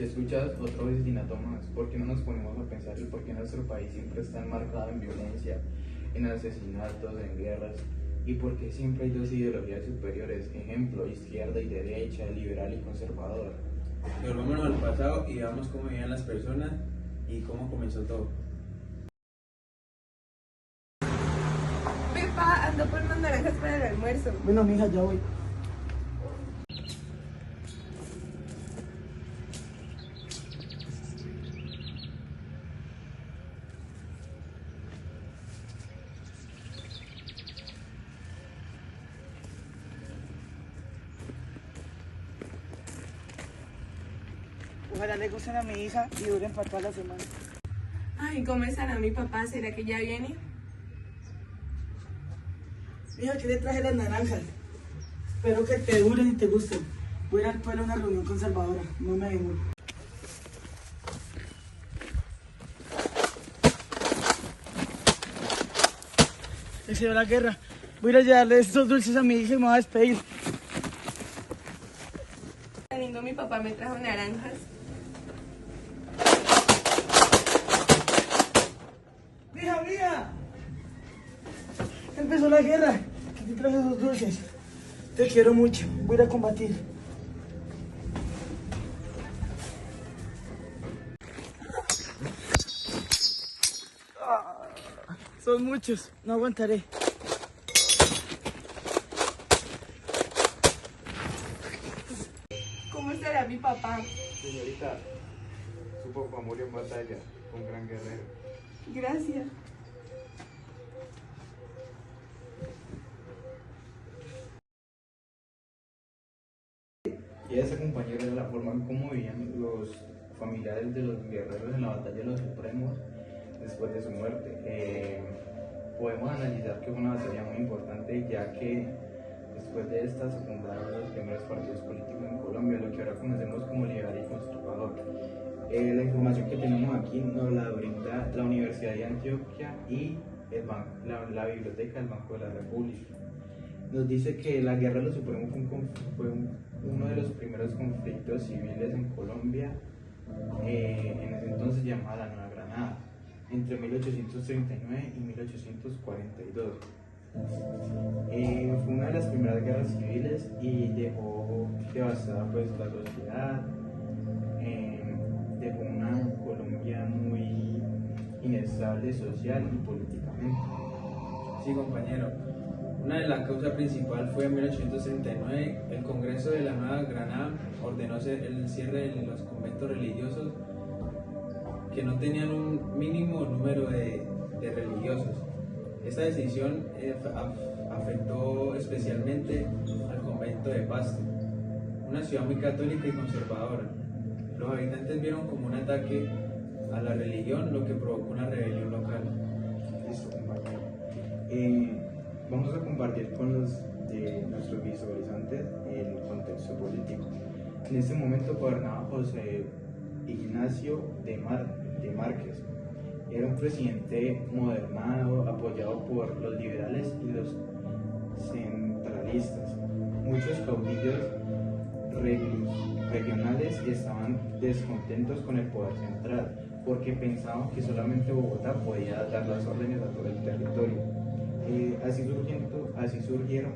Si escuchas otro asesinato más, ¿por qué no nos ponemos a pensar el por qué nuestro país siempre está enmarcado en violencia, en asesinatos, en guerras? ¿Y por qué siempre hay dos ideologías superiores? Ejemplo, izquierda y derecha, liberal y conservador. Volvámonos al pasado y veamos cómo vivían las personas y cómo comenzó todo. Pepa, ando por unas naranjas para el almuerzo. Bueno, mija, ya voy. Ojalá le gusten a mi hija y duren para toda la semana. Ay, ¿cómo estará mi papá? ¿Será que ya viene? Mija, ¿qué le traje las naranjas? Espero que te duren y te gusten. Voy a ir al pueblo a una reunión conservadora. No me demoro. Se dio la guerra. Voy a ir a llevarle estos dulces a mi hija y me voy a despedir. Tan lindo, mi papá me trajo naranjas. ¡Mija, mija! Empezó la guerra. ¿Qué te traje esos dulces? Te quiero mucho. Voy a ir a combatir. Son muchos. No aguantaré. ¿Cómo estará mi papá? Señorita, su papá murió en batalla, un gran guerrero. Gracias. Y ese compañero era la forma en cómo vivían los familiares de los guerreros en la batalla de los Supremos después de su muerte. Podemos analizar que fue una batalla muy importante, ya que después de esta se fundaron los primeros partidos políticos en Colombia, lo que ahora conocemos como liberal y conservador. La información que tenemos aquí nos la brinda la Universidad de Antioquia y la Biblioteca del Banco de la República. Nos dice que la Guerra de los Supremos fue uno de los primeros conflictos civiles en Colombia, en ese entonces llamada la Nueva Granada, entre 1839 y 1842. Fue una de las primeras guerras civiles y dejó devastada pues, la sociedad, dejó una Colombia muy inestable social y políticamente. Sí, compañero. Una de las causas principales fue en 1839, el Congreso de la Nueva Granada ordenó el cierre de los conventos religiosos que no tenían un mínimo número de religiosos. Esta decisión afectó especialmente al convento de Pasto, una ciudad muy católica y conservadora. Los habitantes vieron como un ataque a la religión, lo que provocó una rebelión local. Listo, compañero. Vamos a compartir con los de nuestros visualizantes el contexto político. En este momento gobernaba José Ignacio de Márquez. Era un presidente modernado, apoyado por los liberales y los centralistas. Muchos caudillos regionales estaban descontentos con el poder central porque pensaban que solamente Bogotá podía dar las órdenes a todo el territorio. Así surgieron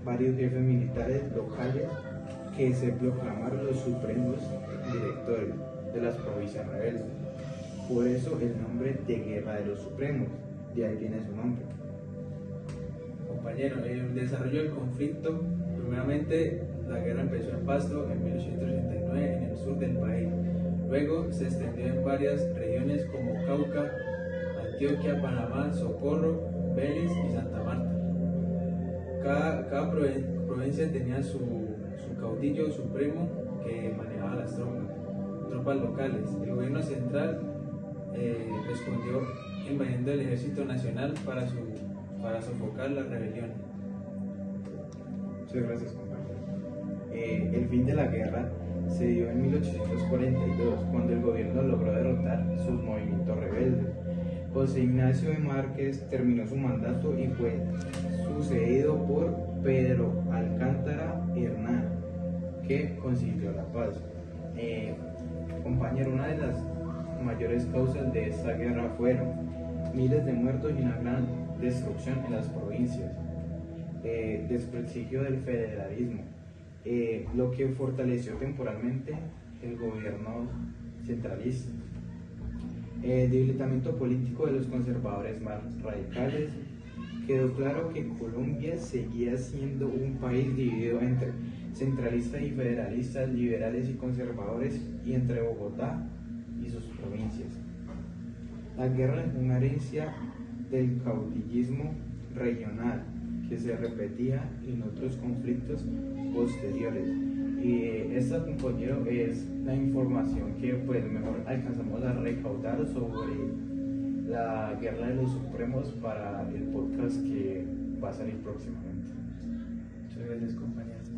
varios jefes militares locales que se proclamaron los supremos directores de las provincias rebeldes. Por eso el nombre de Guerra de los Supremos, de ahí viene su nombre. Compañero, el desarrollo del conflicto, primeramente la guerra empezó en Pasto en 1839 en el sur del país. Luego se extendió en varias regiones como Cauca, Antioquia, Panamá, Socorro, Vélez y Santa Marta. Cada provincia tenía su caudillo supremo que manejaba las tropas locales. El gobierno central respondió invadiendo el ejército nacional para sofocar la rebelión. Muchas gracias, compañero. El fin de la guerra se dio en 1842, cuando el gobierno logró derrotar sus movimientos rebeldes. José Ignacio de Márquez terminó su mandato y fue sucedido por Pedro Alcántara Hernán, que consiguió la paz. compañero, una de las mayores causas de esta guerra fueron miles de muertos y una gran destrucción en las provincias, desprestigio del federalismo, lo que fortaleció temporalmente el gobierno centralista, debilitamiento político de los conservadores más radicales. Quedó claro que Colombia seguía siendo un país dividido entre centralistas y federalistas, liberales y conservadores, y entre Bogotá y sus provincias. La guerra es una herencia del caudillismo regional que se repetía en otros conflictos posteriores. Y esta, compañero, es la información que pues mejor alcanzamos a recaudar sobre la Guerra de los Supremos para el podcast que va a salir próximamente. Muchas gracias, compañeros.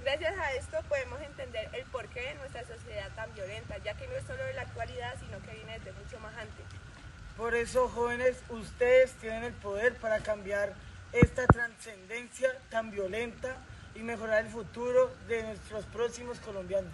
Gracias a esto podemos entender el porqué de nuestra sociedad tan violenta, ya que no es solo de la actualidad, sino que viene desde mucho más antes. Por eso, jóvenes, ustedes tienen el poder para cambiar esta trascendencia tan violenta y mejorar el futuro de nuestros próximos colombianos.